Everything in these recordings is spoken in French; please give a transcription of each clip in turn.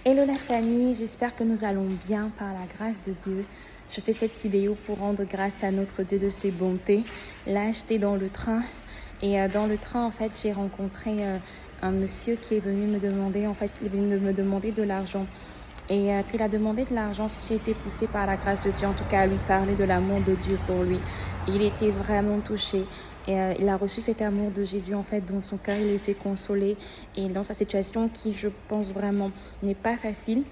Hello la famille, j'espère que nous allons bien par la grâce de Dieu. Je fais cette vidéo pour rendre grâce à notre Dieu de ses bontés. Là, j'étais dans le train et dans le train, en fait, j'ai rencontré un monsieur qui est venu me demander, il est venu me demander de l'argent. Et qu'il a demandé de l'argent, j'ai été poussée par la grâce de Dieu, en tout cas à lui parler de l'amour de Dieu pour lui. Et il était vraiment touché. Et il a reçu cet amour de Jésus, en fait, dans son cœur, il était consolé. Et dans sa situation qui, je pense vraiment, n'est pas facile,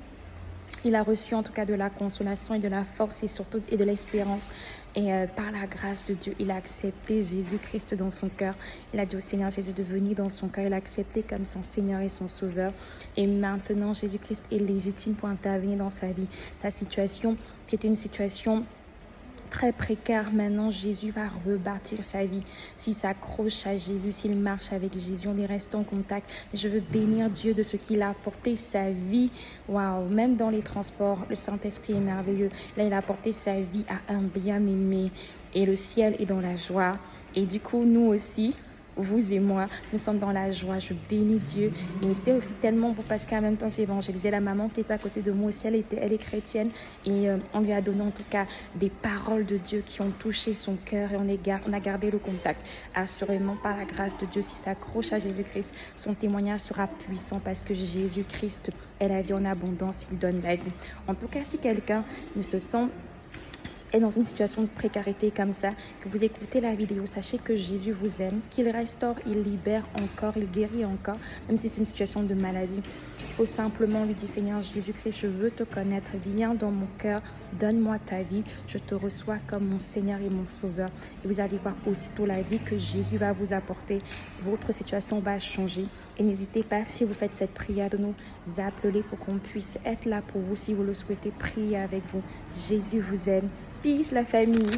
il a reçu en tout cas de la consolation et de la force et surtout et de l'espérance. Et par la grâce de Dieu, il a accepté Jésus-Christ dans son cœur. Il a dit au Seigneur Jésus de venir dans son cœur. Il a accepté comme son Seigneur et son Sauveur. Et maintenant, Jésus-Christ est légitime pour intervenir dans sa vie. Sa situation, qui était une situation très précaire, maintenant Jésus va rebâtir sa vie. S'il s'accroche à Jésus, s'il marche avec Jésus, on est resté en contact. Je veux bénir Dieu de ce qu'il a apporté sa vie. Waouh, même dans les transports, le Saint-Esprit est merveilleux. Là, il a apporté sa vie à un bien-aimé et le ciel est dans la joie. Et du coup, nous aussi, vous et moi, nous sommes dans la joie. Je bénis Dieu. Et c'était aussi tellement beau parce qu'en même temps que j'évangélisais, la maman qui était à côté de moi aussi, elle est chrétienne. Et on lui a donné en tout cas des paroles de Dieu qui ont touché son cœur. Et on a gardé le contact. Assurément, par la grâce de Dieu, s'il s'accroche à Jésus-Christ, son témoignage sera puissant parce que Jésus-Christ est la vie en abondance. Il donne la vie. En tout cas, si quelqu'un ne se sent est dans une situation de précarité comme ça, que vous écoutez la vidéo, sachez que Jésus vous aime, qu'il restaure, il libère encore, il guérit encore, même si c'est une situation de maladie. Il faut simplement lui dire, Seigneur Jésus-Christ, je veux te connaître, viens dans mon cœur, donne-moi ta vie, je te reçois comme mon Seigneur et mon Sauveur. Et vous allez voir aussitôt la vie que Jésus va vous apporter. Votre situation va changer. Et n'hésitez pas, si vous faites cette prière, de nous appeler pour qu'on puisse être là pour vous si vous le souhaitez, prier avec vous. Jésus vous aime. Peace la famille.